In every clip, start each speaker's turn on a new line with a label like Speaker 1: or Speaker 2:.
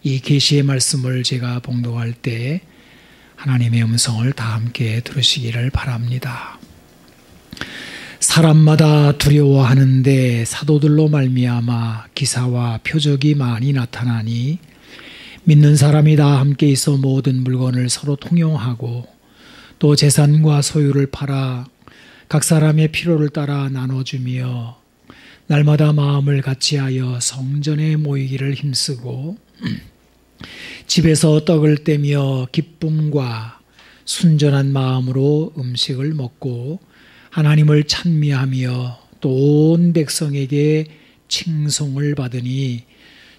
Speaker 1: 이 계시의 말씀을 제가 봉독할 때 하나님의 음성을 다 함께 들으시기를 바랍니다. 사람마다 두려워하는데 사도들로 말미암아 기사와 표적이 많이 나타나니 믿는 사람이 다 함께 있어 모든 물건을 서로 통용하고 또 재산과 소유를 팔아 각 사람의 필요를 따라 나눠주며 날마다 마음을 같이하여 성전에 모이기를 힘쓰고 집에서 떡을 떼며 기쁨과 순전한 마음으로 음식을 먹고 하나님을 찬미하며 또 온 백성에게 칭송을 받으니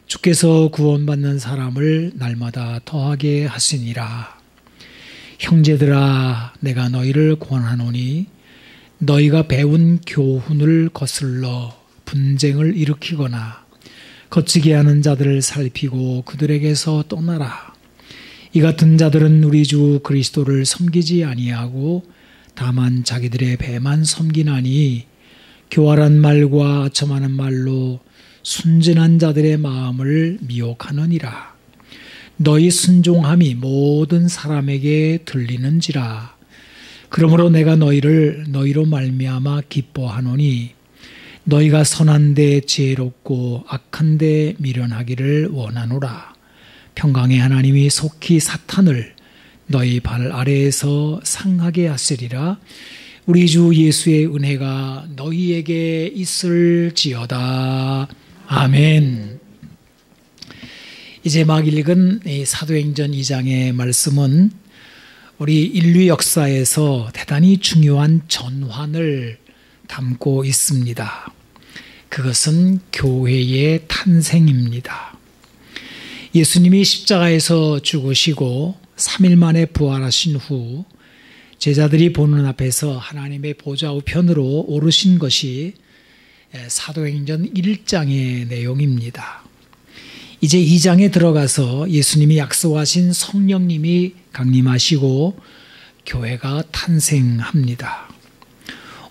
Speaker 1: 주께서 구원받는 사람을 날마다 더하게 하시니라. 형제들아, 내가 너희를 권하노니 너희가 배운 교훈을 거슬러 분쟁을 일으키거나 거치게 하는 자들을 살피고 그들에게서 떠나라. 이 같은 자들은 우리 주 그리스도를 섬기지 아니하고 다만 자기들의 배만 섬기나니 교활한 말과 아첨하는 말로 순진한 자들의 마음을 미혹하느니라. 너희 순종함이 모든 사람에게 들리는지라. 그러므로 내가 너희로 말미암아 기뻐하노니 너희가 선한데 지혜롭고 악한데 미련하기를 원하노라. 평강의 하나님이 속히 사탄을 너희 발 아래에서 상하게 하시리라. 우리 주 예수의 은혜가 너희에게 있을지어다. 아멘. 이제 막 읽은 이 사도행전 2장의 말씀은 우리 인류 역사에서 대단히 중요한 전환을 담고 있습니다. 그것은 교회의 탄생입니다. 예수님이 십자가에서 죽으시고 3일 만에 부활하신 후 제자들이 보는 앞에서 하나님의 보좌 우편으로 오르신 것이 사도행전 1장의 내용입니다. 이제 2장에 들어가서 예수님이 약속하신 성령님이 강림하시고 교회가 탄생합니다.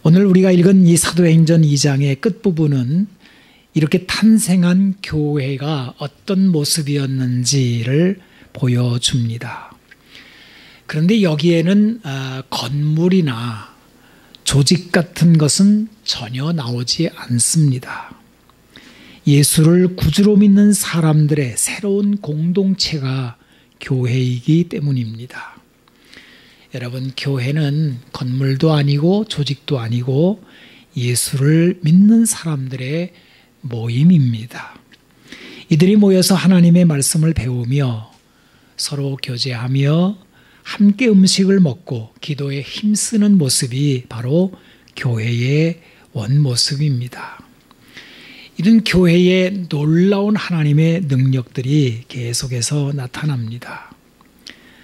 Speaker 1: 오늘 우리가 읽은 이 사도행전 2장의 끝부분은 이렇게 탄생한 교회가 어떤 모습이었는지를 보여줍니다. 그런데 여기에는 건물이나 조직 같은 것은 전혀 나오지 않습니다. 예수를 구주로 믿는 사람들의 새로운 공동체가 교회이기 때문입니다. 여러분, 교회는 건물도 아니고 조직도 아니고 예수를 믿는 사람들의 모임입니다. 이들이 모여서 하나님의 말씀을 배우며 서로 교제하며 함께 음식을 먹고 기도에 힘쓰는 모습이 바로 교회의 원모습입니다. 이런 교회의 놀라운 하나님의 능력들이 계속해서 나타납니다.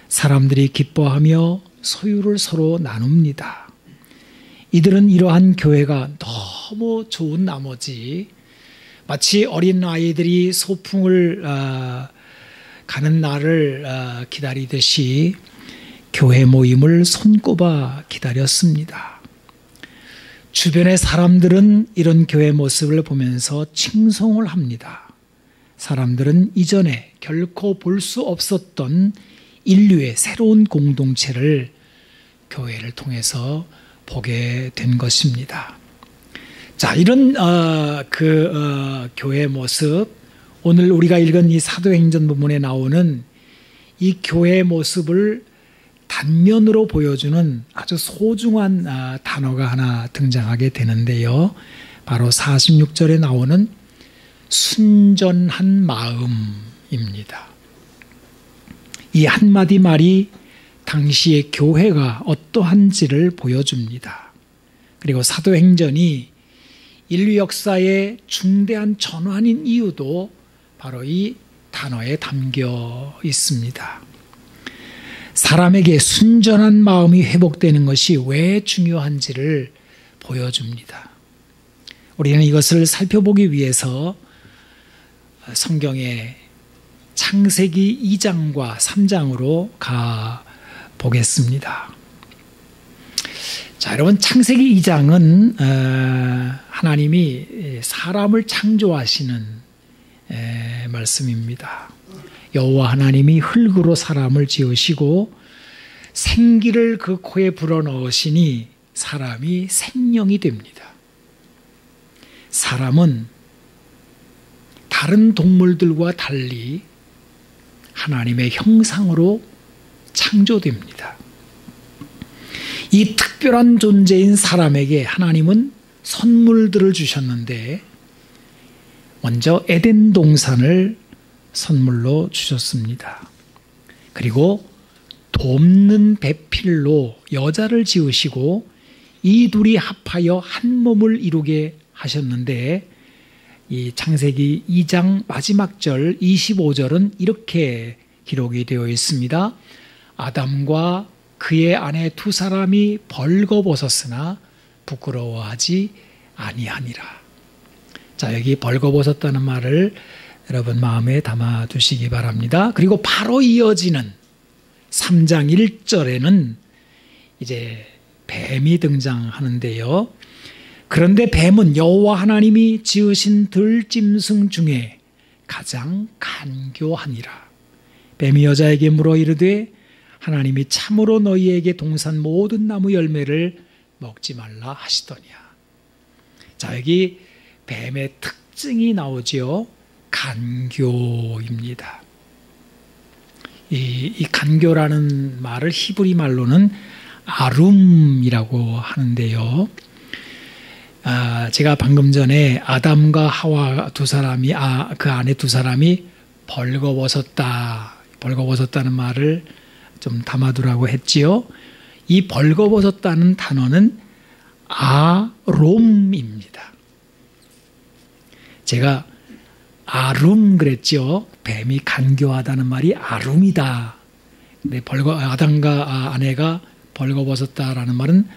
Speaker 1: 사람들이 기뻐하며 소유를 서로 나눕니다. 이들은 이러한 교회가 너무 좋은 나머지 마치 어린 아이들이 소풍을 가는 날을 기다리듯이 교회 모임을 손꼽아 기다렸습니다. 주변의 사람들은 이런 교회 모습을 보면서 칭송을 합니다. 사람들은 이전에 결코 볼 수 없었던 인류의 새로운 공동체를 교회를 통해서 보게 된 것입니다. 자, 이런 교회 모습, 오늘 우리가 읽은 이 사도행전 부분에 나오는 이 교회 모습을 단면으로 보여주는 아주 소중한 단어가 하나 등장하게 되는데요. 바로 46절에 나오는 순전한 마음입니다. 이 한마디 말이 당시의 교회가 어떠한지를 보여줍니다. 그리고 사도행전이 인류 역사의 중대한 전환인 이유도 바로 이 단어에 담겨 있습니다. 사람에게 순전한 마음이 회복되는 것이 왜 중요한지를 보여줍니다. 우리는 이것을 살펴보기 위해서 성경의 창세기 2장과 3장으로 가 보겠습니다. 자, 여러분, 창세기 2장은 하나님이 사람을 창조하시는 말씀입니다. 여호와 하나님이 흙으로 사람을 지으시고 생기를 그 코에 불어넣으시니 사람이 생명이 됩니다. 사람은 다른 동물들과 달리 하나님의 형상으로 창조됩니다. 이 특별한 존재인 사람에게 하나님은 선물들을 주셨는데 먼저 에덴 동산을 선물로 주셨습니다. 그리고 돕는 배필로 여자를 지으시고 이 둘이 합하여 한 몸을 이루게 하셨는데 이 창세기 2장 마지막 절 25절은 이렇게 기록이 되어 있습니다. 아담과 그의 아내 두 사람이 벌거벗었으나 부끄러워하지 아니하니라. 자, 여기 벌거벗었다는 말을 여러분 마음에 담아 두시기 바랍니다. 그리고 바로 이어지는 3장 1절에는 이제 뱀이 등장하는데요. 그런데 뱀은 여호와 하나님이 지으신 들짐승 중에 가장 간교하니라. 뱀이 여자에게 물어 이르되 하나님이 참으로 너희에게 동산 모든 나무 열매를 먹지 말라 하시더냐. 자, 여기 뱀의 특징이 나오지요. 간교입니다. 이 간교라는 말을 히브리 말로는 아룸이라고 하는데요. 제가 방금 전에 아담과 하와 두 사람이 그 안에 두 사람이 벌거벗었다는 말을 좀 담아두라고 했지요. 이 벌거벗었다는 단어는 아롬입니다. 제가 아룸 그랬죠. 뱀이 간교하다는 말이 아룸이다. 근데 아담과 아내가 벌거벗었다라는 말은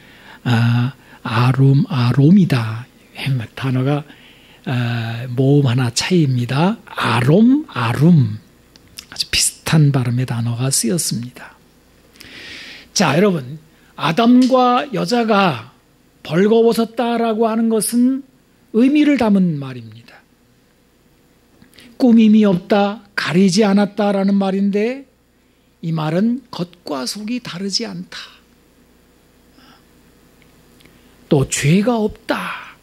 Speaker 1: 아롬이다. 단어가 모음 하나 차이입니다. 아롬, 아룸. 아주 비슷한 발음의 단어가 쓰였습니다. 자, 여러분, 아담과 여자가 벌거벗었다라고 하는 것은 의미를 담은 말입니다. 꾸밈이 없다, 가리지 않았다라는 말인데 이 말은 겉과 속이 다르지 않다. 또 죄가 없다.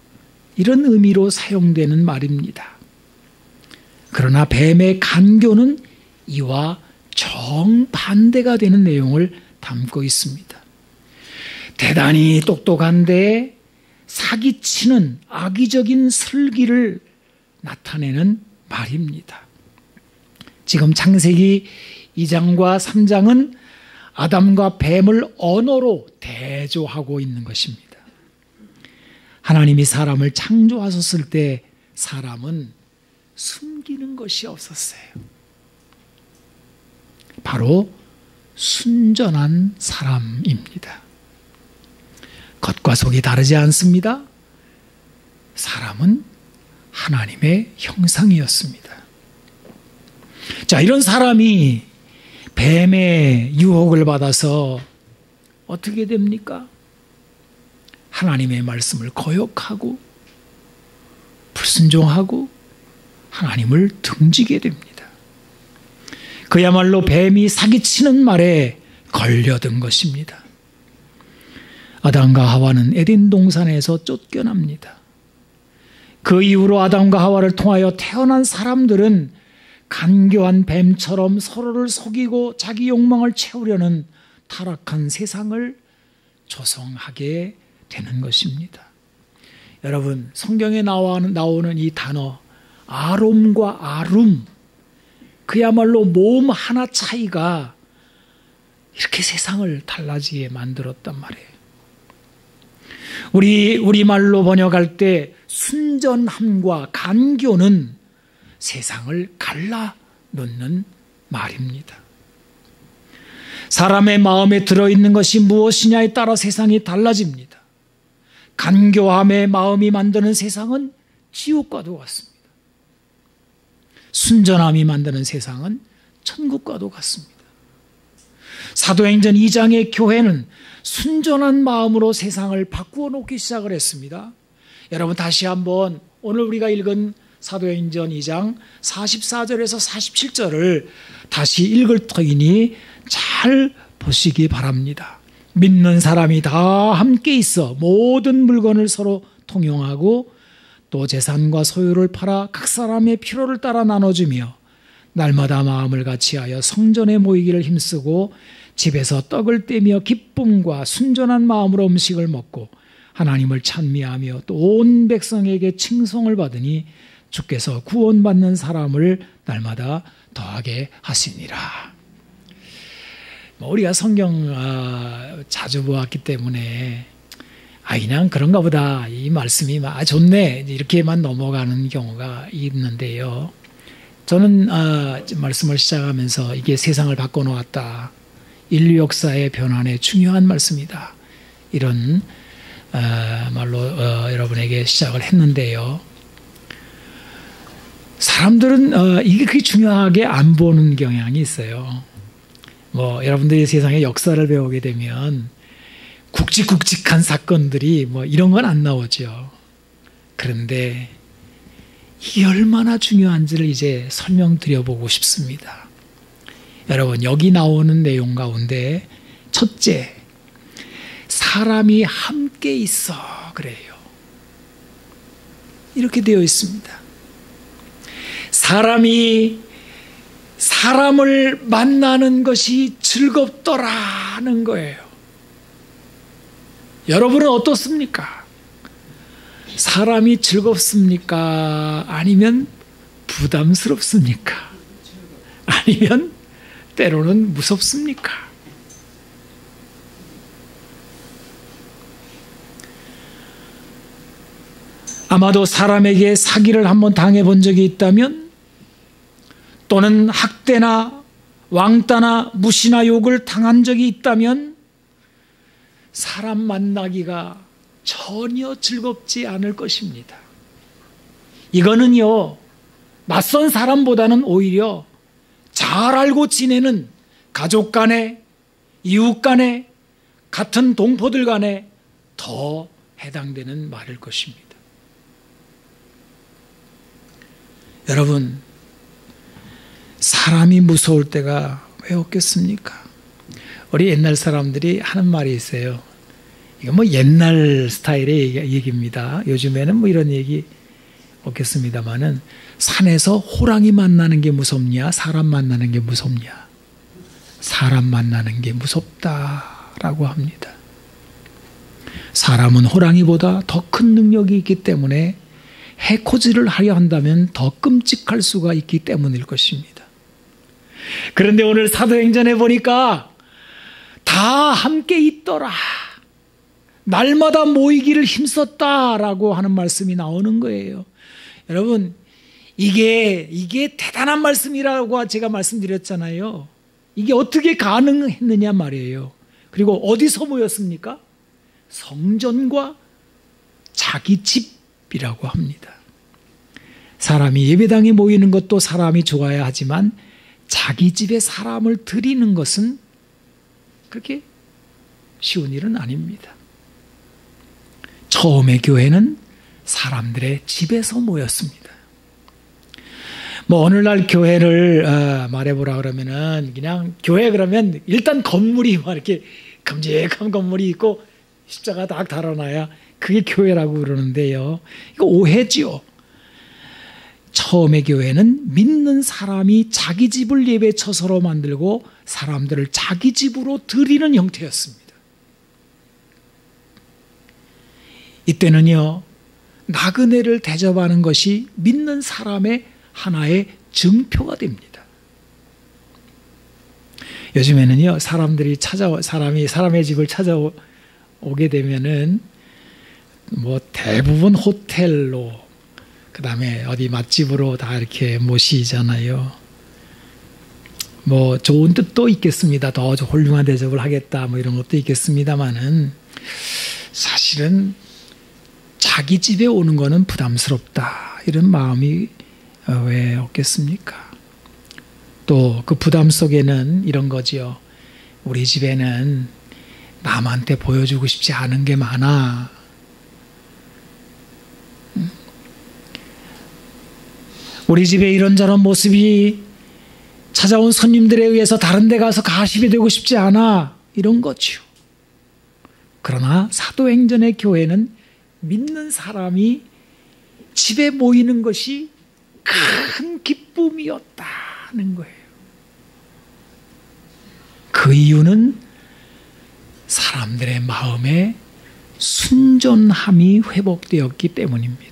Speaker 1: 이런 의미로 사용되는 말입니다. 그러나 뱀의 간교는 이와 정반대가 되는 내용을 담고 있습니다. 대단히 똑똑한데 사기치는 악의적인 슬기를 나타내는 말입니다. 지금 창세기 2장과 3장은 아담과 뱀을 언어로 대조하고 있는 것입니다. 하나님이 사람을 창조하셨을 때 사람은 숨기는 것이 없었어요. 바로 순전한 사람입니다. 겉과 속이 다르지 않습니다. 사람은 하나님의 형상이었습니다. 자, 이런 사람이 뱀의 유혹을 받아서 어떻게 됩니까? 하나님의 말씀을 거역하고 불순종하고 하나님을 등지게 됩니다. 그야말로 뱀이 사기치는 말에 걸려든 것입니다. 아담과 하와는 에덴 동산에서 쫓겨납니다. 그 이후로 아담과 하와를 통하여 태어난 사람들은 간교한 뱀처럼 서로를 속이고 자기 욕망을 채우려는 타락한 세상을 조성하게 되는 것입니다. 여러분, 성경에 나오는 이 단어 아롬과 아룸, 그야말로 모음 하나 차이가 이렇게 세상을 달라지게 만들었단 말이에요. 우리말로 번역할 때 순전함과 간교는 세상을 갈라놓는 말입니다. 사람의 마음에 들어있는 것이 무엇이냐에 따라 세상이 달라집니다. 간교함의 마음이 만드는 세상은 지옥과도 같습니다. 순전함이 만드는 세상은 천국과도 같습니다. 사도행전 2장의 교회는 순전한 마음으로 세상을 바꾸어 놓기 시작을 했습니다. 여러분, 다시 한번 오늘 우리가 읽은 사도행전 2장 44절에서 47절을 다시 읽을 터이니 잘 보시기 바랍니다. 믿는 사람이 다 함께 있어 모든 물건을 서로 통용하고 또 재산과 소유를 팔아 각 사람의 필요를 따라 나눠주며 날마다 마음을 같이하여 성전에 모이기를 힘쓰고 집에서 떡을 떼며 기쁨과 순전한 마음으로 음식을 먹고 하나님을 찬미하며 또 온 백성에게 칭송을 받으니 주께서 구원받는 사람을 날마다 더하게 하시니라. 우리가 성경 자주 보았기 때문에 그냥 그런가 보다, 이 말씀이 좋네 이렇게만 넘어가는 경우가 있는데요. 저는 말씀을 시작하면서 이게 세상을 바꿔놓았다, 인류 역사의 변환에 중요한 말씀이다, 이런 말로 여러분에게 시작을 했는데요. 사람들은 이게 그렇게 중요하게 안 보는 경향이 있어요. 여러분들이 세상의 역사를 배우게 되면 굵직굵직한 사건들이 이런 건 안 나오죠. 그런데 이게 얼마나 중요한지를 이제 설명드려보고 싶습니다. 여러분, 여기 나오는 내용 가운데 첫째, 사람이 함께 있어 그래요. 이렇게 되어 있습니다. 사람이 사람을 만나는 것이 즐겁더라는 거예요. 여러분은 어떻습니까? 사람이 즐겁습니까? 아니면 부담스럽습니까? 아니면 때로는 무섭습니까? 아마도 사람에게 사기를 한번 당해본 적이 있다면, 또는 학대나 왕따나 무시나 욕을 당한 적이 있다면 사람 만나기가 전혀 즐겁지 않을 것입니다. 이거는요, 낯선 사람보다는 오히려 잘 알고 지내는 가족 간에, 이웃 간에, 같은 동포들 간에 더 해당되는 말일 것입니다. 여러분, 사람이 무서울 때가 왜 없겠습니까? 우리 옛날 사람들이 하는 말이 있어요. 이거 옛날 스타일의 얘기입니다. 요즘에는 이런 얘기 없겠습니다만은, 산에서 호랑이 만나는 게 무섭냐, 사람 만나는 게 무섭냐? 사람 만나는 게 무섭다라고 합니다. 사람은 호랑이보다 더 큰 능력이 있기 때문에 해코지를 하려 한다면 더 끔찍할 수가 있기 때문일 것입니다. 그런데 오늘 사도행전에 보니까 다 함께 있더라, 날마다 모이기를 힘썼다라고 하는 말씀이 나오는 거예요. 여러분, 이게 대단한 말씀이라고 제가 말씀드렸잖아요. 이게 어떻게 가능했느냐 말이에요. 그리고 어디서 모였습니까? 성전과 자기 집이라고 합니다. 사람이 예배당에 모이는 것도 사람이 좋아야 하지만 자기 집에 사람을 들이는 것은 그렇게 쉬운 일은 아닙니다. 처음에 교회는 사람들의 집에서 모였습니다. 오늘날 교회를 말해보라 그러면은, 그냥 교회 그러면 일단 건물이 이렇게 큼직한 건물이 있고 십자가 딱 달아놔야 그게 교회라고 그러는데요. 이거 오해지요. 처음에 교회는 믿는 사람이 자기 집을 예배처소로 만들고 사람들을 자기 집으로 들이는 형태였습니다. 이때는요, 나그네를 대접하는 것이 믿는 사람의 하나의 증표가 됩니다. 요즘에는요, 사람의 집을 찾아오게 되면은 대부분 호텔로, 그 다음에 어디 맛집으로 다 이렇게 모시잖아요. 좋은 뜻도 있겠습니다. 더 훌륭한 대접을 하겠다, 이런 것도 있겠습니다만은, 사실은 자기 집에 오는 거는 부담스럽다, 이런 마음이 왜 없겠습니까? 또 그 부담 속에는 이런 거지요. 우리 집에는 남한테 보여주고 싶지 않은 게 많아. 우리 집에 이런저런 모습이 찾아온 손님들에 의해서 다른 데 가서 가십이 되고 싶지 않아. 이런 거죠. 그러나 사도행전의 교회는 믿는 사람이 집에 모이는 것이 큰 기쁨이었다는 거예요. 그 이유는 사람들의 마음에 순전함이 회복되었기 때문입니다.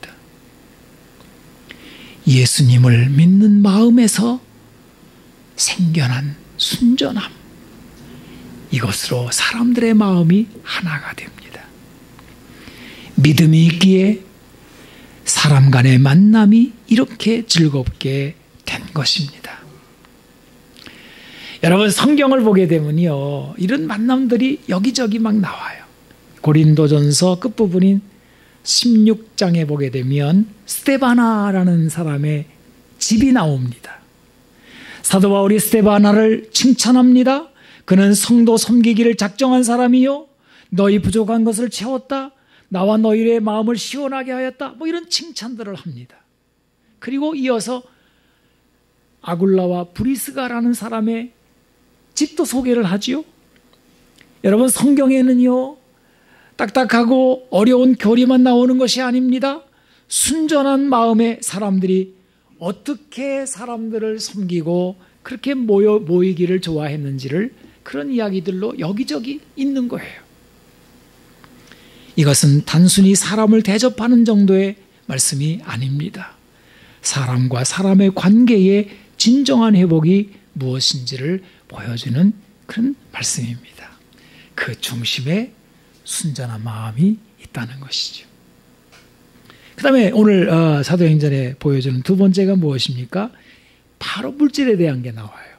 Speaker 1: 예수님을 믿는 마음에서 생겨난 순전함, 이것으로 사람들의 마음이 하나가 됩니다. 믿음이 있기에 사람 간의 만남이 이렇게 즐겁게 된 것입니다. 여러분, 성경을 보게 되면요, 이런 만남들이 여기저기 막 나와요. 고린도전서 끝부분인 16장에 보게 되면 스데바나라는 사람의 집이 나옵니다. 사도 바울이 스데바나를 칭찬합니다. 그는 성도 섬기기를 작정한 사람이요, 너희 부족한 것을 채웠다, 나와 너희의 마음을 시원하게 하였다, 뭐 이런 칭찬들을 합니다. 그리고 이어서 아굴라와 브리스가라는 사람의 집도 소개를 하지요. 여러분, 성경에는요, 딱딱하고 어려운 교리만 나오는 것이 아닙니다. 순전한 마음의 사람들이 어떻게 사람들을 섬기고 그렇게 모이기를 좋아했는지를, 그런 이야기들로 여기저기 있는 거예요. 이것은 단순히 사람을 대접하는 정도의 말씀이 아닙니다. 사람과 사람의 관계의 진정한 회복이 무엇인지를 보여주는 그런 말씀입니다. 그 중심에 순전한 마음이 있다는 것이죠. 그 다음에 오늘 사도행전에 보여주는 두 번째가 무엇입니까? 바로 물질에 대한 게 나와요.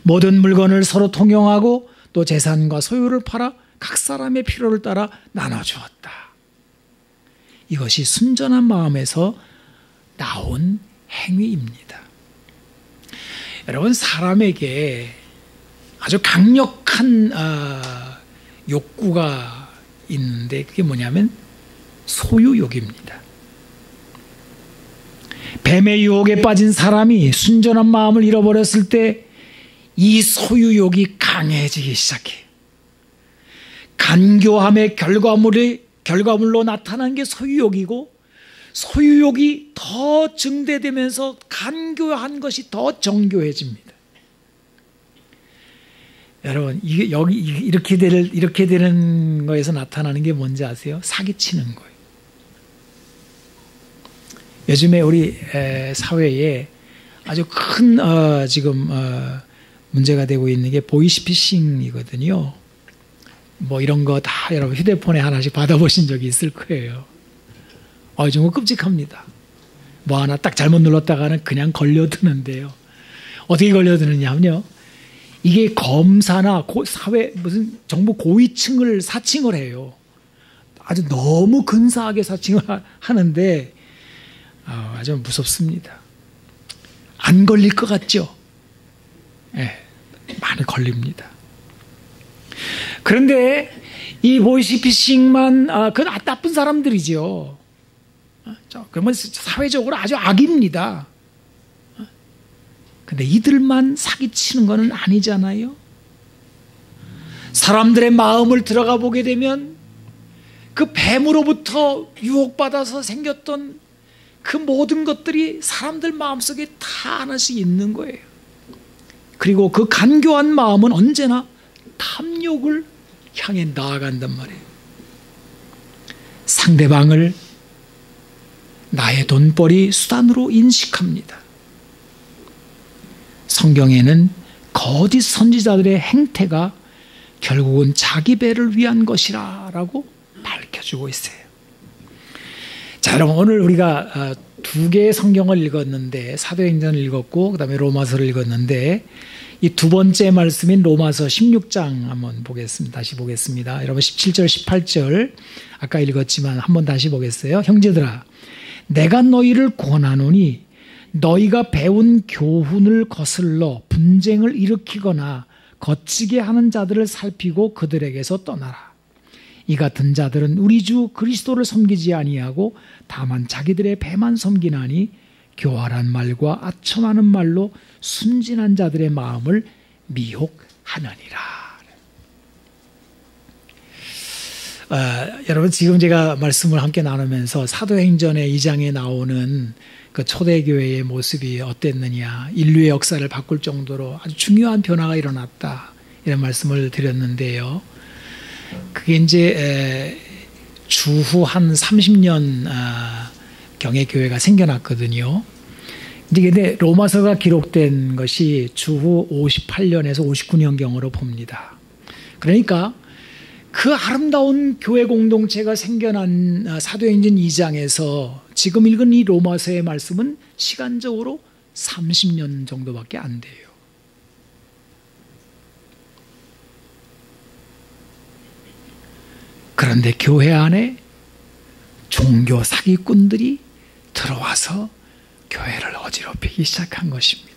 Speaker 1: 모든 물건을 서로 통용하고 또 재산과 소유를 팔아 각 사람의 필요를 따라 나눠주었다. 이것이 순전한 마음에서 나온 행위입니다. 여러분, 사람에게 아주 강력한 욕구가 있는데, 그게 뭐냐면 소유욕입니다. 뱀의 유혹에 빠진 사람이 순전한 마음을 잃어버렸을 때 이 소유욕이 강해지기 시작해. 간교함의 결과물로 나타난 게 소유욕이고, 소유욕이 더 증대되면서 간교한 것이 더 정교해집니다. 여러분, 이게 이렇게 되는 거에서 나타나는 게 뭔지 아세요? 사기치는 거예요. 요즘에 우리 사회에 아주 큰 지금 문제가 되고 있는 게 보이스피싱이거든요. 뭐 이런 거 다 여러분 휴대폰에 하나씩 받아보신 적이 있을 거예요. 정말 끔찍합니다. 뭐 하나 딱 잘못 눌렀다가는 그냥 걸려드는데요. 어떻게 걸려드느냐면요, 이게 검사나 사회 무슨 정부 고위층을 사칭을 해요. 아주 너무 근사하게 사칭을 하는데 아주 무섭습니다. 안 걸릴 것 같죠? 네, 많이 걸립니다. 그런데 이 보이스피싱만 그 나쁜 사람들이죠. 그러면 사회적으로 아주 악입니다. 근데 이들만 사기치는 것은 아니잖아요. 사람들의 마음을 들어가 보게 되면 그 뱀으로부터 유혹받아서 생겼던 그 모든 것들이 사람들 마음속에 다 하나씩 있는 거예요. 그리고 그 간교한 마음은 언제나 탐욕을 향해 나아간단 말이에요. 상대방을 나의 돈벌이 수단으로 인식합니다. 성경에는 거짓 선지자들의 행태가 결국은 자기 배를 위한 것이라 라고 밝혀주고 있어요. 자, 여러분, 오늘 우리가 두 개의 성경을 읽었는데, 사도행전을 읽었고 그 다음에 로마서를 읽었는데, 이 두 번째 말씀인 로마서 16장 한번 보겠습니다. 다시 보겠습니다. 여러분, 17절 18절 아까 읽었지만 한번 다시 보겠어요. 형제들아, 내가 너희를 권하노니 너희가 배운 교훈을 거슬러 분쟁을 일으키거나 거치게 하는 자들을 살피고 그들에게서 떠나라. 이 같은 자들은 우리 주 그리스도를 섬기지 아니하고 다만 자기들의 배만 섬기나니 교활한 말과 아첨하는 말로 순진한 자들의 마음을 미혹하느니라. 여러분, 지금 제가 말씀을 함께 나누면서 사도행전의 2장에 나오는 그 초대교회의 모습이 어땠느냐, 인류의 역사를 바꿀 정도로 아주 중요한 변화가 일어났다, 이런 말씀을 드렸는데요. 그게 이제 주후 한 30년 경의 교회가 생겨났거든요. 근데 로마서가 기록된 것이 주후 58년에서 59년경으로 봅니다. 그러니까 그 아름다운 교회 공동체가 생겨난 사도행전 2장에서 지금 읽은 이 로마서의 말씀은 시간적으로 30년 정도밖에 안 돼요. 그런데 교회 안에 종교 사기꾼들이 들어와서 교회를 어지럽히기 시작한 것입니다.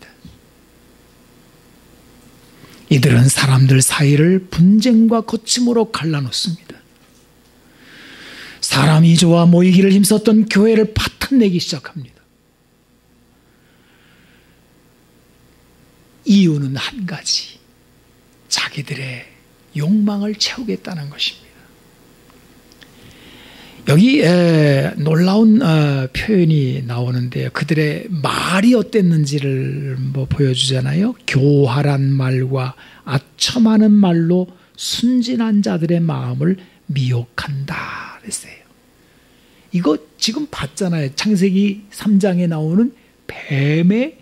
Speaker 1: 이들은 사람들 사이를 분쟁과 거침으로 갈라놓습니다. 사람이 좋아 모이기를 힘썼던 교회를 파탄내기 시작합니다. 이유는 한 가지, 자기들의 욕망을 채우겠다는 것입니다. 여기 놀라운 표현이 나오는데요. 그들의 말이 어땠는지를 보여주잖아요. 교활한 말과 아첨하는 말로 순진한 자들의 마음을 미혹한다 그랬어요. 이거 지금 봤잖아요. 창세기 3장에 나오는 뱀의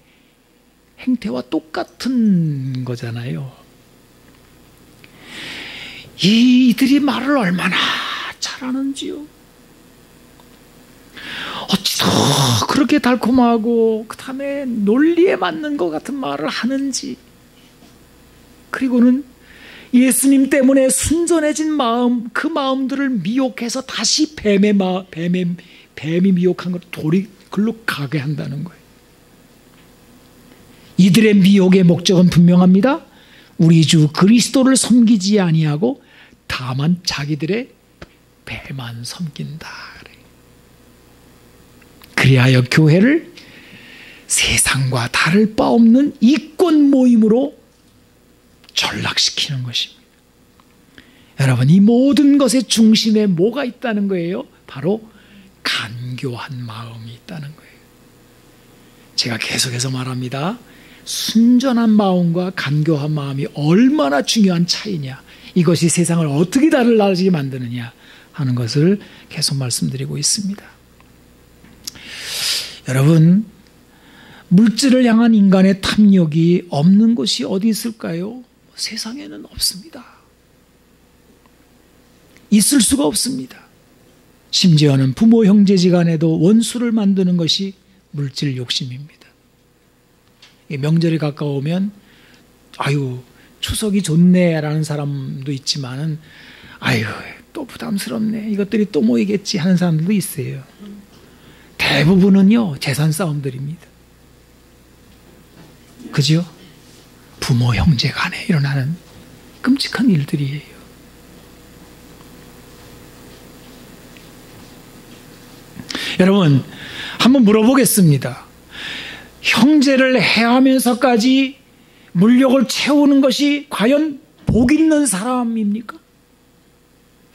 Speaker 1: 행태와 똑같은 거잖아요. 이들이 말을 얼마나 잘하는지요. 어찌 더 그렇게 달콤하고 그 다음에 논리에 맞는 것 같은 말을 하는지, 그리고는 예수님 때문에 순전해진 마음, 그 마음들을 미혹해서 다시 뱀이 미혹한 걸 돌이 글로 가게 한다는 거예요. 이들의 미혹의 목적은 분명합니다. 우리 주 그리스도를 섬기지 아니하고 다만 자기들의 배만 섬긴다. 그리하여 교회를 세상과 다를 바 없는 이권 모임으로 전락시키는 것입니다. 여러분, 이 모든 것의 중심에 뭐가 있다는 거예요? 바로 간교한 마음이 있다는 거예요. 제가 계속해서 말합니다. 순전한 마음과 간교한 마음이 얼마나 중요한 차이냐, 이것이 세상을 어떻게 달라지게 만드느냐 하는 것을 계속 말씀드리고 있습니다. 여러분, 물질을 향한 인간의 탐욕이 없는 곳이 어디 있을까요? 세상에는 없습니다. 있을 수가 없습니다. 심지어는 부모 형제지간에도 원수를 만드는 것이 물질 욕심입니다. 명절이 가까우면 아유 추석이 좋네라는 사람도 있지만은 아유 또 부담스럽네, 이것들이 또 모이겠지 하는 사람들도 있어요. 대부분은요 재산 싸움들입니다. 그죠? 부모 형제 간에 일어나는 끔찍한 일들이에요. 여러분, 한번 물어보겠습니다. 형제를 해하면서까지 물욕을 채우는 것이 과연 복 있는 사람입니까?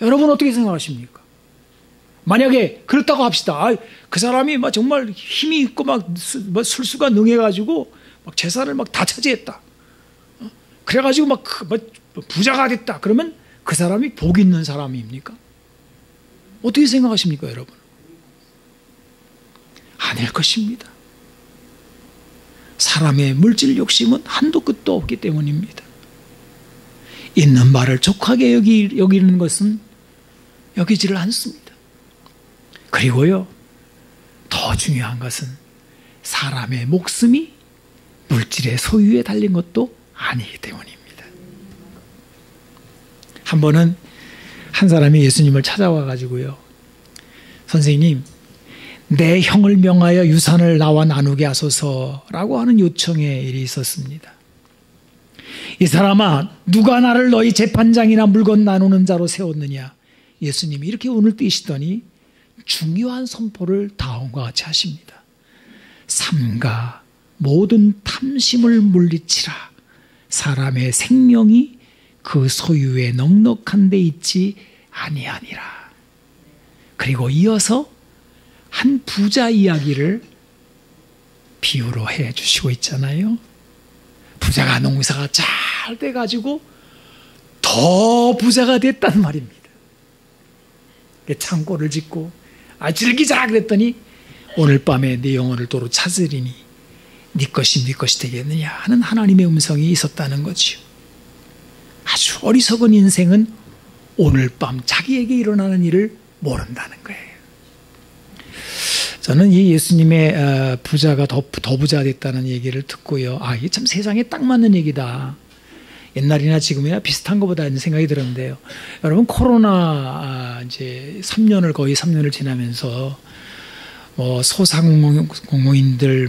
Speaker 1: 여러분 어떻게 생각하십니까? 만약에 그렇다고 합시다. 그 사람이 막 정말 힘이 있고 막 술수가 능해가지고 막 재산을 막 다 차지했다. 그래가지고 막 부자가 됐다. 그러면 그 사람이 복 있는 사람입니까? 어떻게 생각하십니까, 여러분? 아닐 것입니다. 사람의 물질 욕심은 한도 끝도 없기 때문입니다. 있는 바를 족하게 여기는 것은 여기지를 않습니다. 그리고요, 더 중요한 것은 사람의 목숨이 물질의 소유에 달린 것도 아니기 때문입니다. 한 번은 한 사람이 예수님을 찾아와 가지고요, 선생님, 내 형을 명하여 유산을 나와 나누게 하소서라고 하는 요청의 일이 있었습니다. 이 사람아, 누가 나를 너희 재판장이나 물건 나누는 자로 세웠느냐? 예수님이 이렇게 운을 띄시더니 중요한 선포를 다음과 같이 하십니다. 삼가 모든 탐심을 물리치라. 사람의 생명이 그 소유에 넉넉한 데 있지 아니하니라. 그리고 이어서 한 부자 이야기를 비유로 해 주시고 있잖아요. 부자가 농사가 잘 돼가지고 더 부자가 됐단 말입니다. 창고를 짓고 즐기자 그랬더니 오늘 밤에 네 영혼을 도로 찾으리니 네 것이 되겠느냐 하는 하나님의 음성이 있었다는 거지요. 아주 어리석은 인생은 오늘 밤 자기에게 일어나는 일을 모른다는 거예요. 저는 이 예수님의 부자가 더 부자 됐다는 얘기를 듣고요. 이게 참 세상에 딱 맞는 얘기다. 옛날이나 지금이나 비슷한 것보다 이런 생각이 들었는데요. 여러분 코로나 이제 거의 3년을 지나면서 뭐 소상공인들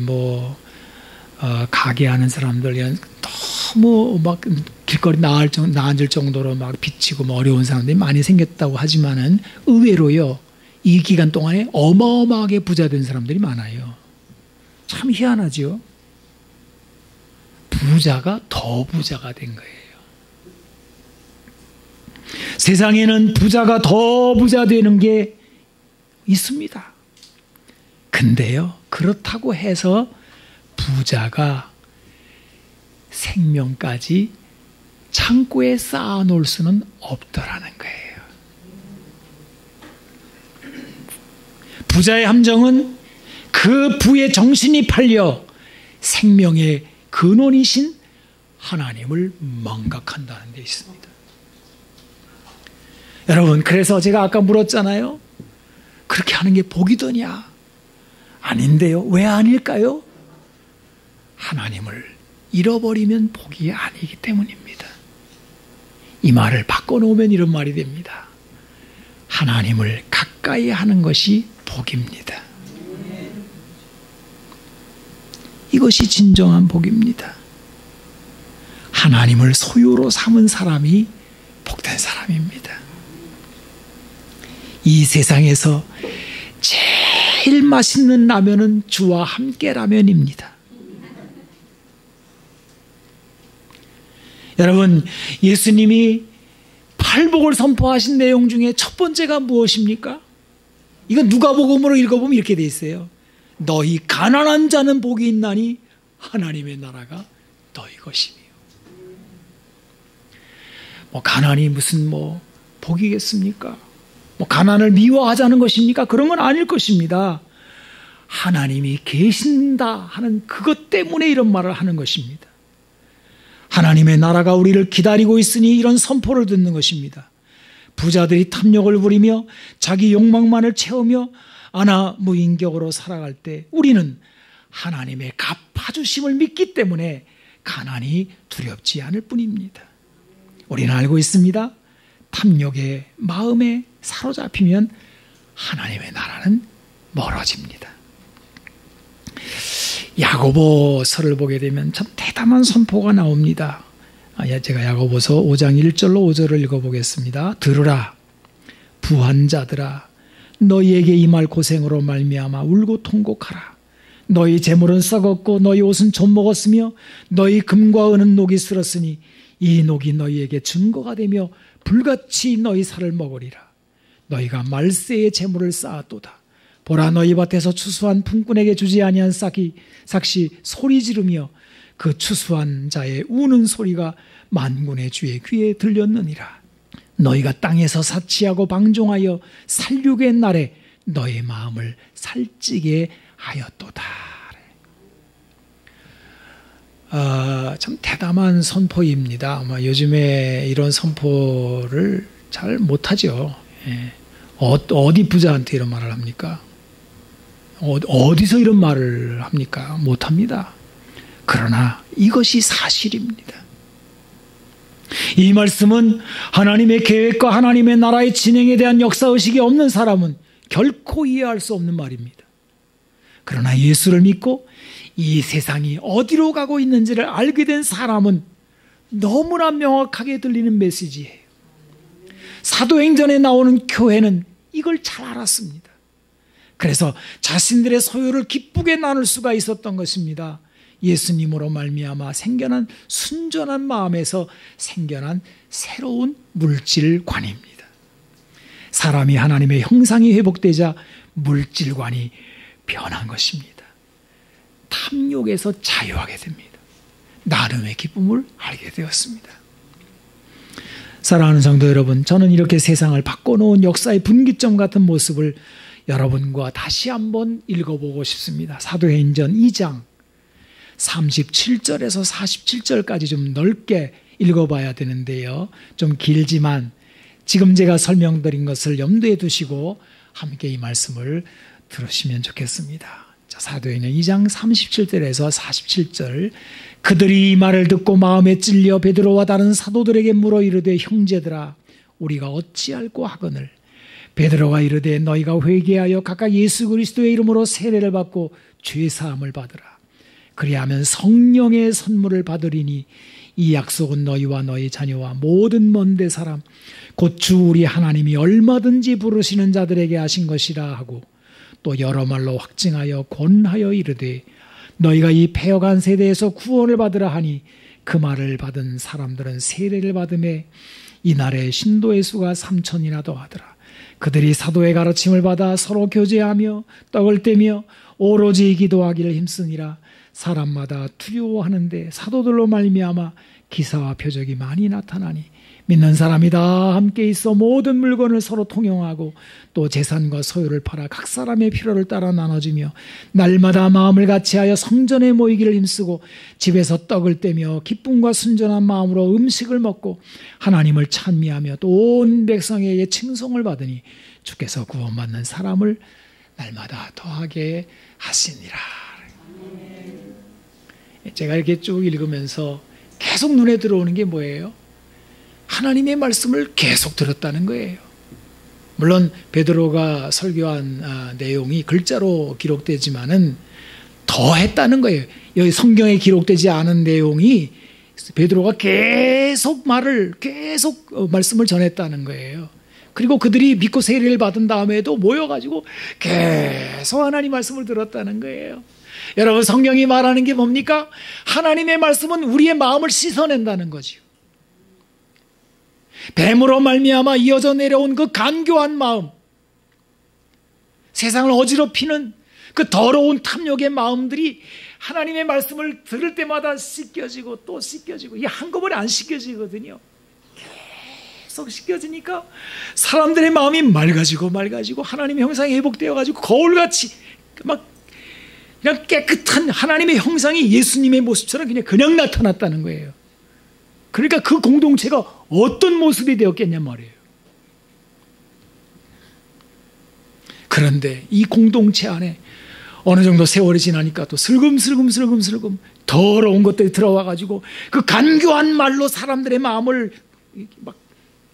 Speaker 1: 가게 하는 사람들 이런 너무 막 길거리 나앉을 정도로 막 비치고 어려운 사람들이 많이 생겼다고 하지만은 의외로요. 이 기간 동안에 어마어마하게 부자 된 사람들이 많아요. 참 희한하죠. 부자가 더 부자가 된 거예요. 세상에는 부자가 더 부자 되는 게 있습니다. 근데요, 그렇다고 해서 부자가 생명까지 창고에 쌓아놓을 수는 없더라는 거예요. 부자의 함정은 그 부의 정신이 팔려 생명의 근원이신 하나님을 망각한다는 데 있습니다. 여러분, 그래서 제가 아까 물었잖아요. 그렇게 하는 게 복이더냐? 아닌데요. 왜 아닐까요? 하나님을 잃어버리면 복이 아니기 때문입니다. 이 말을 바꿔놓으면 이런 말이 됩니다. 하나님을 가까이 하는 것이 복입니다. 이것이 진정한 복입니다. 하나님을 소유로 삼은 사람이 복된 사람입니다. 이 세상에서 제일 맛있는 라면은 주와 함께 라면입니다. 여러분, 예수님이 팔복을 선포하신 내용 중에 첫 번째가 무엇입니까? 이건 누가복음으로 읽어보면 이렇게 돼 있어요. 너희 가난한 자는 복이 있나니 하나님의 나라가 너희 것이며. 가난이 무슨 복이겠습니까? 가난을 미워하자는 것입니까? 그런 건 아닐 것입니다. 하나님이 계신다 하는 그것 때문에 이런 말을 하는 것입니다. 하나님의 나라가 우리를 기다리고 있으니 이런 선포를 듣는 것입니다. 부자들이 탐욕을 부리며 자기 욕망만을 채우며 무인격으로 살아갈 때 우리는 하나님의 갚아주심을 믿기 때문에 가난이 두렵지 않을 뿐입니다. 우리는 알고 있습니다. 탐욕의 마음에 사로잡히면 하나님의 나라는 멀어집니다. 야고보서를 보게 되면 참 대담한 선포가 나옵니다. 제가 야고보서 5장 1절로 5절을 읽어보겠습니다. 들으라 부한 자들아, 너희에게 임할 고생으로 말미암아 울고 통곡하라. 너희 재물은 썩었고 너희 옷은 좀 먹었으며 너희 금과 은은 녹이 슬었으니 이 녹이 너희에게 증거가 되며 불같이 너희 살을 먹으리라. 너희가 말세의 재물을 쌓았도다. 보라, 너희 밭에서 추수한 품꾼에게 주지 아니한 삭시 소리 지르며 그 추수한 자의 우는 소리가 만군의 주의 귀에 들렸느니라. 너희가 땅에서 사치하고 방종하여 살육의 날에 너희 마음을 살찌게 하였도다. 참 대담한 선포입니다. 아마 요즘에 이런 선포를 잘 못하죠. 어디 부자한테 이런 말을 합니까? 어디서 이런 말을 합니까? 못합니다. 그러나 이것이 사실입니다. 이 말씀은 하나님의 계획과 하나님의 나라의 진행에 대한 역사의식이 없는 사람은 결코 이해할 수 없는 말입니다. 그러나 예수를 믿고 이 세상이 어디로 가고 있는지를 알게 된 사람은 너무나 명확하게 들리는 메시지예요. 사도행전에 나오는 교회는 이걸 잘 알았습니다. 그래서 자신들의 소유를 기쁘게 나눌 수가 있었던 것입니다. 예수님으로 말미암아 생겨난 순전한 마음에서 생겨난 새로운 물질관입니다. 사람이 하나님의 형상이 회복되자 물질관이 변한 것입니다. 탐욕에서 자유하게 됩니다. 나눔의 기쁨을 알게 되었습니다. 사랑하는 성도 여러분, 저는 이렇게 세상을 바꿔놓은 역사의 분기점 같은 모습을 여러분과 다시 한번 읽어보고 싶습니다. 사도행전 2장 37절에서 47절까지 좀 넓게 읽어봐야 되는데요. 좀 길지만 지금 제가 설명드린 것을 염두에 두시고 함께 이 말씀을 들으시면 좋겠습니다. 자, 사도행전 2장 37절에서 47절. 그들이 이 말을 듣고 마음에 찔려 베드로와 다른 사도들에게 물어 이르되 형제들아 우리가 어찌할꼬 하거늘. 베드로가 이르되 너희가 회개하여 각각 예수 그리스도의 이름으로 세례를 받고 죄사함을 받으라. 그리하면 성령의 선물을 받으리니 이 약속은 너희와 너희 자녀와 모든 먼데 사람 곧 주 우리 하나님이 얼마든지 부르시는 자들에게 하신 것이라 하고 또 여러 말로 확증하여 권하여 이르되 너희가 이 패역한 세대에서 구원을 받으라 하니 그 말을 받은 사람들은 세례를 받음에 이날에 신도의 수가 3,000이나 더하더라. 그들이 사도의 가르침을 받아 서로 교제하며 떡을 떼며 오로지 기도하기를 힘쓰니라. 사람마다 두려워하는데 사도들로 말미암아 기사와 표적이 많이 나타나니 믿는 사람이 다 함께 있어 모든 물건을 서로 통용하고 또 재산과 소유를 팔아 각 사람의 필요를 따라 나눠주며 날마다 마음을 같이하여 성전에 모이기를 힘쓰고 집에서 떡을 떼며 기쁨과 순전한 마음으로 음식을 먹고 하나님을 찬미하며 또 온 백성에게 칭송을 받으니 주께서 구원받는 사람을 날마다 더하게 하시니라. 제가 이렇게 쭉 읽으면서 계속 눈에 들어오는 게 뭐예요? 하나님의 말씀을 계속 들었다는 거예요. 물론 베드로가 설교한 내용이 글자로 기록되지만은 더 했다는 거예요. 여기 성경에 기록되지 않은 내용이 베드로가 계속 말씀을 전했다는 거예요. 그리고 그들이 믿고 세례를 받은 다음에도 모여가지고 계속 하나님 말씀을 들었다는 거예요. 여러분, 성경이 말하는 게 뭡니까? 하나님의 말씀은 우리의 마음을 씻어낸다는 거죠. 뱀으로 말미암아 이어져 내려온 그 간교한 마음, 세상을 어지럽히는 그 더러운 탐욕의 마음들이 하나님의 말씀을 들을 때마다 씻겨지고 또 씻겨지고, 이게 한꺼번에 안 씻겨지거든요. 계속 씻겨지니까 사람들의 마음이 맑아지고 하나님의 형상이 회복되어가지고 거울같이 막 그냥 깨끗한 하나님의 형상이 예수님의 모습처럼 그냥 나타났다는 거예요. 그러니까 그 공동체가 어떤 모습이 되었겠냐 말이에요. 그런데 이 공동체 안에 어느 정도 세월이 지나니까 또 슬금슬금 더러운 것들이 들어와가지고 그 간교한 말로 사람들의 마음을 막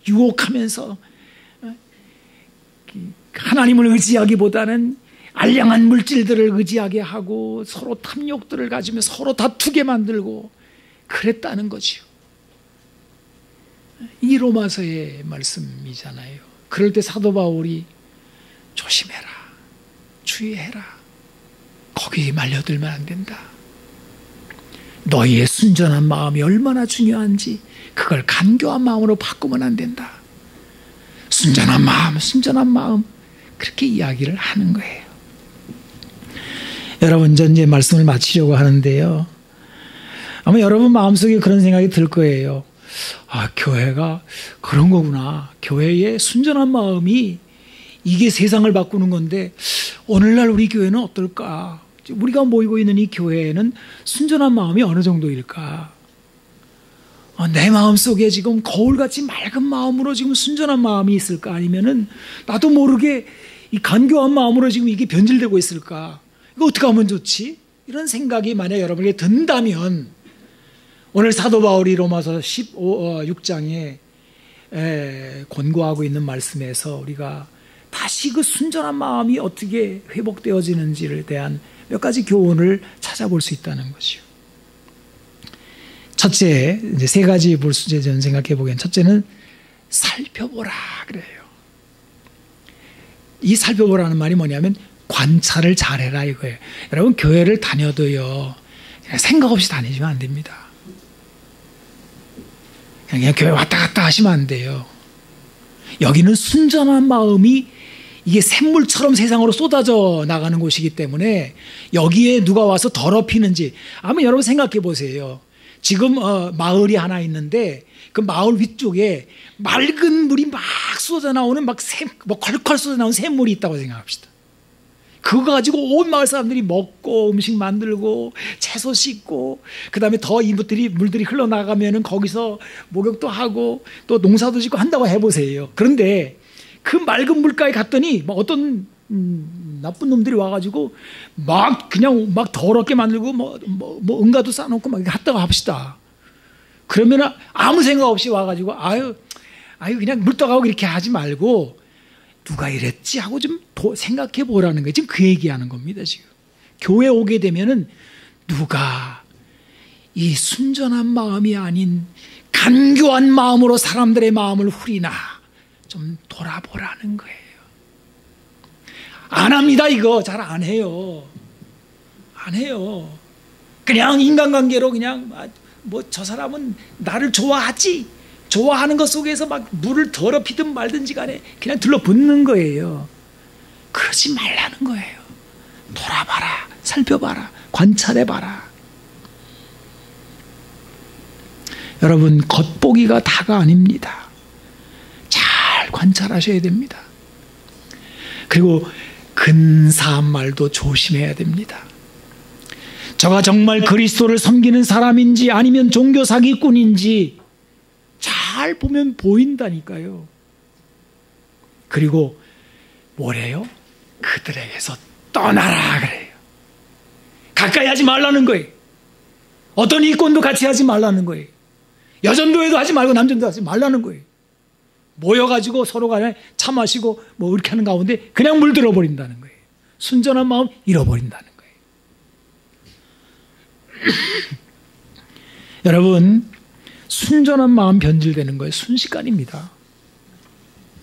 Speaker 1: 유혹하면서 하나님을 의지하기보다는 알량한 물질들을 의지하게 하고 서로 탐욕들을 가지며 서로 다투게 만들고 그랬다는 거지요. 이 로마서의 말씀이잖아요. 그럴 때 사도 바울이 조심해라, 주의해라, 거기에 말려들면 안 된다. 너희의 순전한 마음이 얼마나 중요한지 그걸 간교한 마음으로 바꾸면 안 된다. 순전한 마음 그렇게 이야기를 하는 거예요. 여러분, 전 이제 말씀을 마치려고 하는데요. 아마 여러분 마음속에 그런 생각이 들 거예요. 아, 교회가 그런 거구나. 교회의 순전한 마음이 이게 세상을 바꾸는 건데 오늘날 우리 교회는 어떨까? 우리가 모이고 있는 이 교회에는 순전한 마음이 어느 정도일까? 내 마음속에 지금 거울같이 맑은 마음으로 지금 순전한 마음이 있을까? 아니면은 나도 모르게 이 간교한 마음으로 지금 이게 변질되고 있을까? 이거 어떻게 하면 좋지? 이런 생각이 만약 여러분에게 든다면 오늘 사도 바울이 로마서 6장에 권고하고 있는 말씀에서 우리가 다시 그 순전한 마음이 어떻게 회복되어지는지를 대한 몇 가지 교훈을 찾아볼 수 있다는 것이요. 첫째, 이제 세 가지 볼수제 저는 생각해 보기엔 첫째는 살펴보라 그래요. 이 살펴보라는 말이 뭐냐면 관찰을 잘해라 이거예요. 여러분 교회를 다녀도요. 그냥 생각 없이 다니시면 안 됩니다. 그냥 교회 왔다 갔다 하시면 안 돼요. 여기는 순전한 마음이 이게 샘물처럼 세상으로 쏟아져 나가는 곳이기 때문에 여기에 누가 와서 더럽히는지 한번 여러분 생각해 보세요. 지금 마을이 하나 있는데 그 마을 위쪽에 맑은 물이 막 쏟아 나오는 막 콸콸 쏟아 나오는 샘물이 있다고 생각합시다. 그거 가지고 온 마을 사람들이 먹고 음식 만들고 채소 씻고 그다음에 더 이 물들이 흘러나가면은 거기서 목욕도 하고 또 농사도 짓고 한다고 해보세요. 그런데 그 맑은 물가에 갔더니 뭐 어떤 나쁜 놈들이 와가지고 막 그냥 막 더럽게 만들고 뭐 응가도 싸놓고 막 갔다고 합시다. 그러면 아무 생각 없이 와가지고 아유 그냥 물 떠가고 이렇게 하지 말고 누가 이랬지 하고 좀 생각해 보라는 거예요. 지금 그 얘기하는 겁니다. 지금 교회 오게 되면은 누가 이 순전한 마음이 아닌 간교한 마음으로 사람들의 마음을 후리나 좀 돌아보라는 거예요. 안 합니다. 이거 잘 안 해요. 안 해요. 그냥 인간관계로 그냥 뭐 저 사람은 나를 좋아하지. 좋아하는 것 속에서 막 물을 더럽히든 말든지 간에 그냥 들러붙는 거예요. 그러지 말라는 거예요. 돌아봐라. 살펴봐라. 관찰해봐라. 여러분 겉보기가 다가 아닙니다. 잘 관찰하셔야 됩니다. 그리고 근사한 말도 조심해야 됩니다. 저가 정말 그리스도를 섬기는 사람인지 아니면 종교 사기꾼인지 잘 보면 보인다니까요. 그리고 뭐래요? 그들에게서 떠나라 그래요. 가까이 하지 말라는 거예요. 어떤 이권도 같이 하지 말라는 거예요. 여전도에도 하지 말고 남전도 하지 말라는 거예요. 모여가지고 서로 간에 차 마시고 뭐 이렇게 하는 가운데 그냥 물들어 버린다는 거예요. 순전한 마음 잃어버린다는 거예요. 여러분 순전한 마음 변질되는 거예요. 순식간입니다.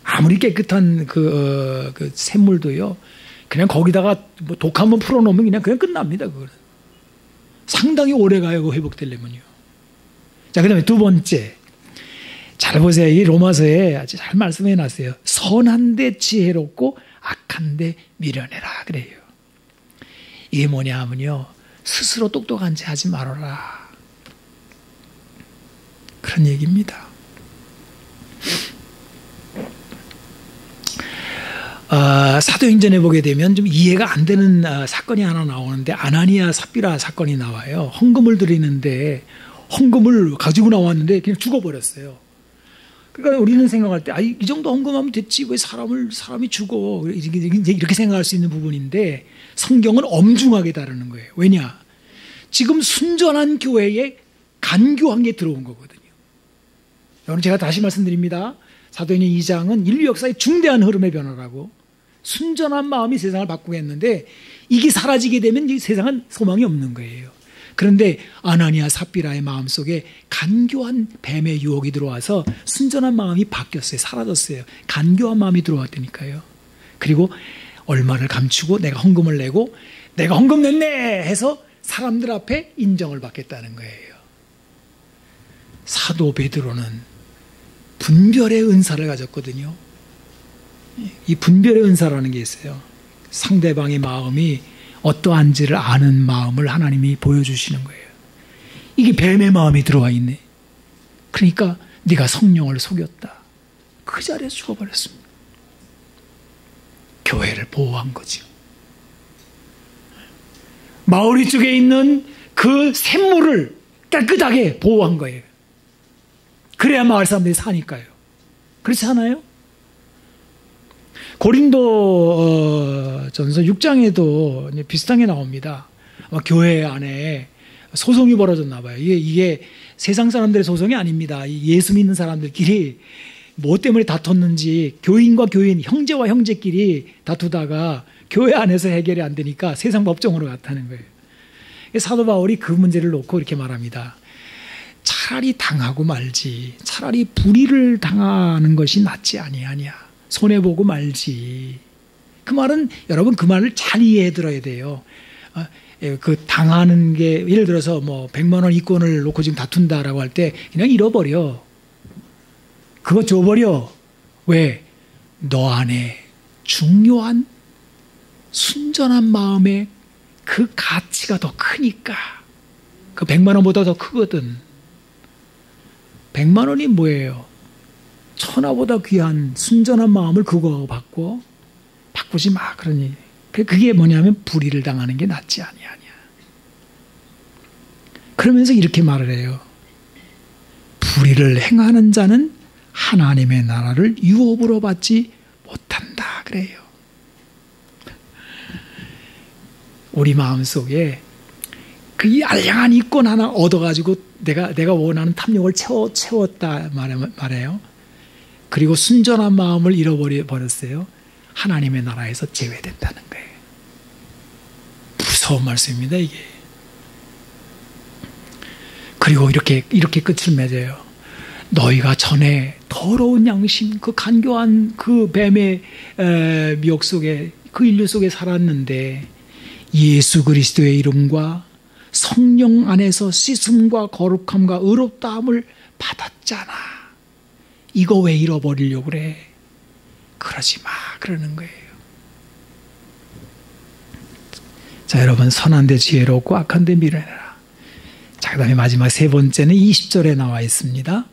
Speaker 1: 아무리 깨끗한 그 샘물도요. 그냥 거기다가 뭐 독 한번 풀어놓으면 그냥 끝납니다. 그거는. 상당히 오래 가요. 그 회복되려면요. 자, 그 다음에 두 번째. 잘 보세요. 이 로마서에 아주 잘 말씀해 놨어요. 선한데 지혜롭고 악한데 미련해라. 그래요. 이게 뭐냐 하면요. 스스로 똑똑한 체 하지 말아라. 그런 얘기입니다. 사도행전에 보게 되면 좀 이해가 안 되는 사건이 하나 나오는데 아나니아 삽비라 사건이 나와요. 헌금을 드리는데 헌금을 가지고 나왔는데 그냥 죽어버렸어요. 그러니까 우리는 생각할 때 이 정도 헌금하면 됐지 왜 사람이 죽어 이렇게 생각할 수 있는 부분인데 성경은 엄중하게 다루는 거예요. 왜냐? 지금 순전한 교회에 간교한 게 들어온 거거든요. 여러분 제가 다시 말씀드립니다. 사도행전 2장은 인류 역사의 중대한 흐름의 변화라고 순전한 마음이 세상을 바꾸겠는데 이게 사라지게 되면 이 세상은 소망이 없는 거예요. 그런데 아나니아 삽비라의 마음속에 간교한 뱀의 유혹이 들어와서 순전한 마음이 바뀌었어요. 사라졌어요. 간교한 마음이 들어왔다니까요. 그리고 얼마를 감추고 내가 헌금을 내고 내가 헌금 냈네 해서 사람들 앞에 인정을 받겠다는 거예요. 사도 베드로는 분별의 은사를 가졌거든요. 이 분별의 은사라는 게 있어요. 상대방의 마음이 어떠한지를 아는 마음을 하나님이 보여주시는 거예요. 이게 뱀의 마음이 들어와 있네. 그러니까 네가 성령을 속였다. 그 자리에서 죽어버렸습니다. 교회를 보호한 거죠. 마을 위쪽에 있는 그 샘물을 깨끗하게 보호한 거예요. 그래야 마을 사람들이 사니까요. 그렇지 않아요? 고린도 전서 6장에도 비슷한 게 나옵니다. 교회 안에 소송이 벌어졌나 봐요. 이게 세상 사람들의 소송이 아닙니다. 예수 믿는 사람들끼리 뭐 때문에 다퉜는지 교인과 교인, 형제와 형제끼리 다투다가 교회 안에서 해결이 안 되니까 세상 법정으로 갔다는 거예요. 사도 바울이 그 문제를 놓고 이렇게 말합니다. 차라리 당하고 말지. 차라리 불의를 당하는 것이 낫지 아니하냐. 손해보고 말지. 그 말은 여러분 그 말을 잘 이해해 들어야 돼요. 그 당하는 게 예를 들어서 뭐 100만 원 이권을 놓고 지금 다툰다라고 할 때 그냥 잃어버려. 그거 줘버려. 왜? 너 안에 중요한 순전한 마음의 그 가치가 더 크니까. 그 100만 원보다 더 크거든. 100만 원이 뭐예요? 천하보다 귀한 순전한 마음을 그거하고 바꾸지 마. 그러니 그게 뭐냐면 불의를 당하는 게 낫지 아니야. 그러면서 이렇게 말을 해요. 불의를 행하는 자는 하나님의 나라를 유업으로 받지 못한다. 그래요. 우리 마음속에 그 알량한 이권 하나 얻어가지고 내가 원하는 탐욕을 채웠다 말해요. 그리고 순전한 마음을 잃어버렸어요. 하나님의 나라에서 제외된다는 거예요. 무서운 말씀입니다, 이게. 그리고 이렇게 끝을 맺어요. 너희가 전에 더러운 양심, 그 간교한 그 뱀의 미혹 속에, 그 인류 속에 살았는데 예수 그리스도의 이름과 성령 안에서 씻음과 거룩함과 의롭다함을 받았잖아. 이거 왜 잃어버리려고 그래? 그러지 마. 그러는 거예요. 자, 여러분, 선한 데 지혜롭고 악한 데 미련해라. 자, 그 다음에 마지막 세 번째는 20절에 나와 있습니다.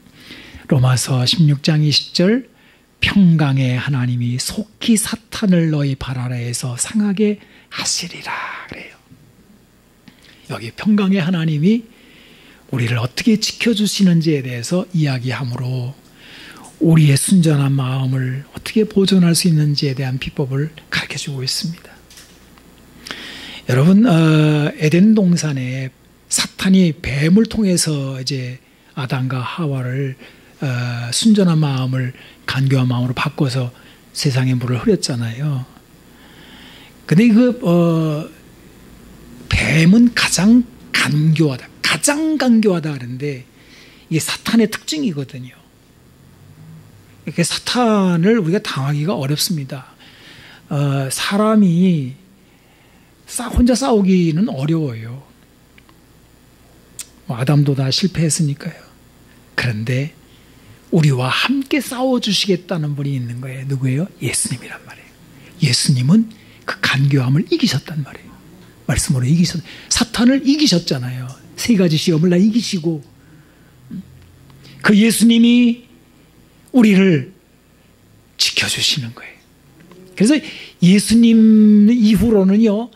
Speaker 1: 로마서 16장 20절, 평강의 하나님이 속히 사탄을 너희 발 아래에서 상하게 하시리라. 그래요. 여기 평강의 하나님이 우리를 어떻게 지켜주시는지에 대해서 이야기하므로 우리의 순전한 마음을 어떻게 보존할 수 있는지에 대한 비법을 가르쳐주고 있습니다. 여러분, 에덴 동산에 사탄이 뱀을 통해서 이제 아담과 하와를 순전한 마음을 간교한 마음으로 바꿔서 세상에 물을 흐렸잖아요. 근데 뱀은 가장 간교하다. 가장 간교하다 하는데 이게 사탄의 특징이거든요. 이렇게 사탄을 우리가 당하기가 어렵습니다. 사람이 혼자 싸우기는 어려워요. 아담도 다 실패했으니까요. 그런데 우리와 함께 싸워주시겠다는 분이 있는 거예요. 누구예요? 예수님이란 말이에요. 예수님은 그 간교함을 이기셨단 말이에요. 말씀으로 사탄을 이기셨잖아요. 세 가지 시험을 다 이기시고 그 예수님이 우리를 지켜주시는 거예요. 그래서 예수님 이후로는요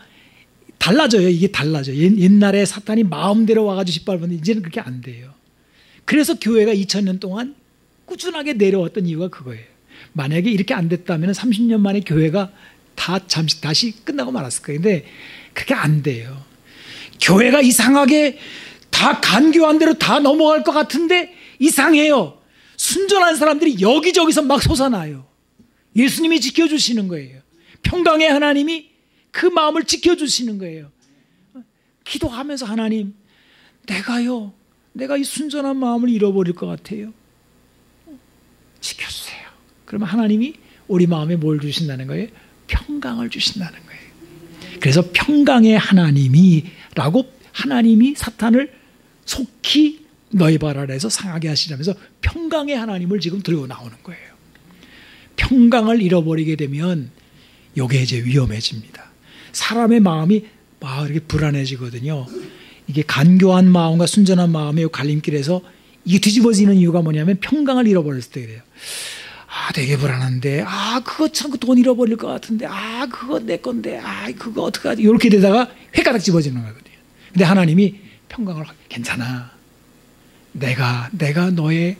Speaker 1: 달라져요. 이게 달라져요. 옛날에 사탄이 마음대로 와가지고 짓밟았는데 이제는 그렇게 안 돼요. 그래서 교회가 2000년 동안 꾸준하게 내려왔던 이유가 그거예요. 만약에 이렇게 안 됐다면 30년 만에 교회가 다시 끝나고 말았을 거예요. 근데 그게 안 돼요. 교회가 이상하게 다 간교한 대로 다 넘어갈 것 같은데 이상해요. 순전한 사람들이 여기저기서 막 솟아나요. 예수님이 지켜주시는 거예요. 평강의 하나님이 그 마음을 지켜주시는 거예요. 기도하면서 하나님, 내가 이 순전한 마음을 잃어버릴 것 같아요. 지켜주세요. 그러면 하나님이 우리 마음에 뭘 주신다는 거예요? 평강을 주신다는 거예요. 그래서 평강의 하나님이라고 하나님이 사탄을 속히 너희 발 아래에서 상하게 하시라면서 평강의 하나님을 지금 들고 나오는 거예요. 평강을 잃어버리게 되면 이게 이제 위험해집니다. 사람의 마음이 막 이렇게 불안해지거든요. 이게 간교한 마음과 순전한 마음의 갈림길에서 이게 뒤집어지는 이유가 뭐냐면 평강을 잃어버렸을 때 그래요. 되게 불안한데, 그거 참 돈 잃어버릴 것 같은데, 그거 내 건데, 그거 어떡하지? 이렇게 되다가 획가닥 집어지는 거거든요. 근데 하나님이 평강을, 괜찮아. 내가 너의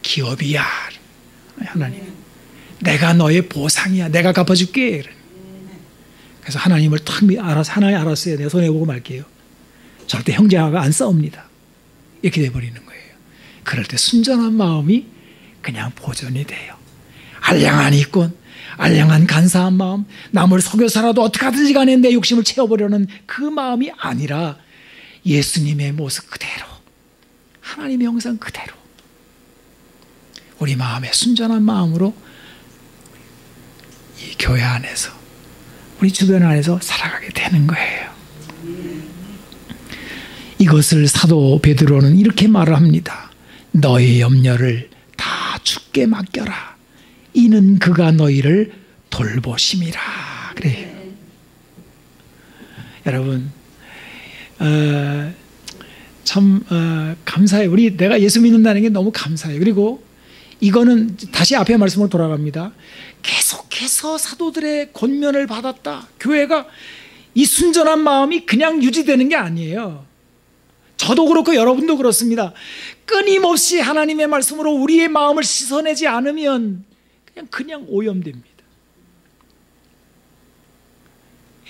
Speaker 1: 기업이야. 하나님. 내가 너의 보상이야. 내가 갚아줄게. 그래서 하나님을 탁 하나님 알았어요. 내가 손해보고 말게요. 절대 형제가 안 싸웁니다. 이렇게 돼버리는 거예요. 그럴 때 순전한 마음이 그냥 보존이 돼요. 알량한 이권, 알량한 간사한 마음, 남을 속여서라도 어떻게 하든지 간에 내 욕심을 채워보려는 그 마음이 아니라 예수님의 모습 그대로, 하나님의 형상 그대로 우리 마음의 순전한 마음으로 이 교회 안에서, 우리 주변 안에서 살아가게 되는 거예요. 이것을 사도 베드로는 이렇게 말을 합니다. 너의 염려를 다 주께 맡겨라. 이는 그가 너희를 돌보심이라. 그래요. 여러분, 참 감사해요. 내가 예수 믿는다는 게 너무 감사해요. 그리고 이거는 다시 앞에 말씀으로 돌아갑니다. 계속해서 사도들의 권면을 받았다. 교회가 이 순전한 마음이 그냥 유지되는 게 아니에요. 저도 그렇고 여러분도 그렇습니다. 끊임없이 하나님의 말씀으로 우리의 마음을 씻어내지 않으면 그냥 오염됩니다.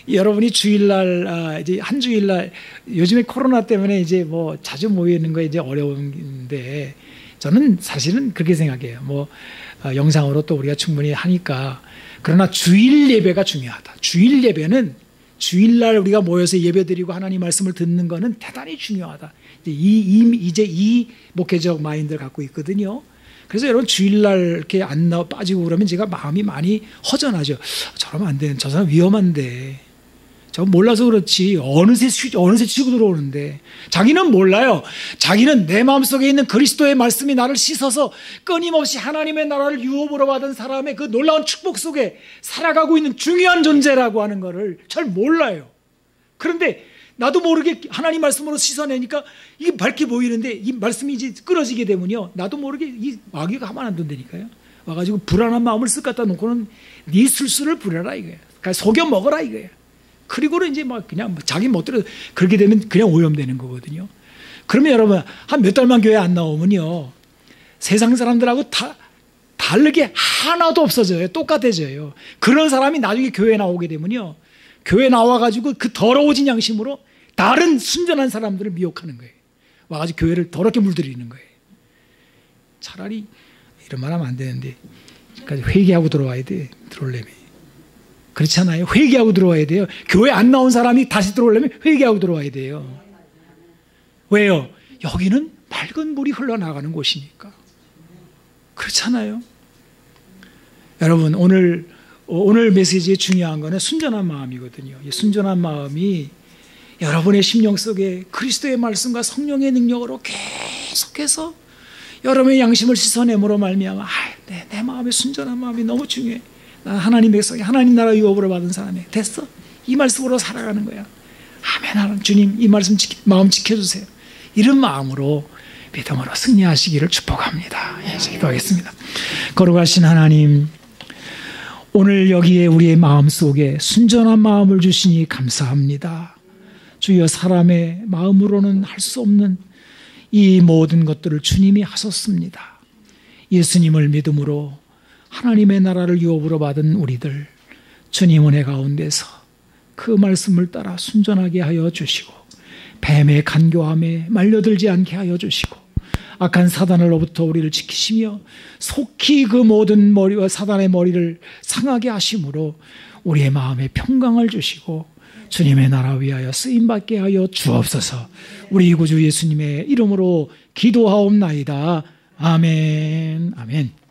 Speaker 1: 여러분이 주일날, 이제 한 주일날, 요즘에 코로나 때문에 이제 뭐 자주 모이는 거 이제 어려운데, 저는 사실은 그렇게 생각해요. 영상으로 또 우리가 충분히 하니까. 그러나 주일 예배가 중요하다. 주일 예배는 주일날 우리가 모여서 예배드리고 하나님 말씀을 듣는 거는 대단히 중요하다. 이제 이 목회적 마인드를 갖고 있거든요. 그래서 여러분 주일날 이렇게 안 빠지고 그러면 제가 마음이 많이 허전하죠. 저러면 안 되는, 저 사람 위험한데. 저 몰라서 그렇지 어느새 치고 들어오는데, 자기는 몰라요. 자기는 내 마음속에 있는 그리스도의 말씀이 나를 씻어서 끊임없이 하나님의 나라를 유업으로 받은 사람의 그 놀라운 축복 속에 살아가고 있는 중요한 존재라고 하는 것을 잘 몰라요. 그런데 나도 모르게 하나님 말씀으로 씻어내니까 이게 밝게 보이는데, 이 말씀이 이제 끊어지게 되면요, 나도 모르게 이 마귀가 가만 안 둔다니까요. 와가지고 불안한 마음을 쓱 갖다 놓고는 네 술수를 부려라 이거예요. 그러니까 속여 먹어라 이거예요. 그리고는 이제 그냥 자기 멋대로 그렇게 되면 그냥 오염되는 거거든요. 그러면 여러분 한 몇 달만 교회 안 나오면요, 세상 사람들하고 다르게 하나도 없어져요. 똑같아져요. 그런 사람이 나중에 교회에 나오게 되면요, 교회 나와가지고 그 더러워진 양심으로 다른 순전한 사람들을 미혹하는 거예요. 와가지고 교회를 더럽게 물들이는 거예요. 차라리 이런 말 하면 안 되는데, 그러니까 회개하고 들어와야 돼. 들어오려면. 그렇잖아요. 회개하고 들어와야 돼요. 교회 안 나온 사람이 다시 들어오려면 회개하고 들어와야 돼요. 왜요? 여기는 맑은 물이 흘러나가는 곳이니까. 그렇잖아요. 여러분, 오늘 메시지의 중요한 거는 순전한 마음이거든요. 이 순전한 마음이 여러분의 심령 속에 그리스도의 말씀과 성령의 능력으로 계속해서 여러분의 양심을 씻어내므로 말미암아, 내 마음의 순전한 마음이 너무 중요해. 나 하나님 백성이 하나님 나라 유업으로 받은 사람이 됐어. 이 말씀으로 살아가는 거야. 아멘. 하나님, 주님 이 말씀 마음 지켜주세요. 이런 마음으로 믿음으로 승리하시기를 축복합니다. 예, 기도하겠습니다. 거룩하신 하나님, 오늘 여기에 우리의 마음속에 순전한 마음을 주시니 감사합니다. 주여, 사람의 마음으로는 할 수 없는 이 모든 것들을 주님이 하셨습니다. 예수님을 믿음으로 하나님의 나라를 유업으로 받은 우리들, 주님 은혜 가운데서 그 말씀을 따라 순전하게 하여 주시고, 뱀의 간교함에 말려들지 않게 하여 주시고, 악한 사단으로부터 우리를 지키시며 속히 그 모든 머리와 사단의 머리를 상하게 하심으로 우리의 마음에 평강을 주시고 주님의 나라 위하여 쓰임받게 하여 주옵소서. 우리 구주 예수님의 이름으로 기도하옵나이다. 아멘. 아멘.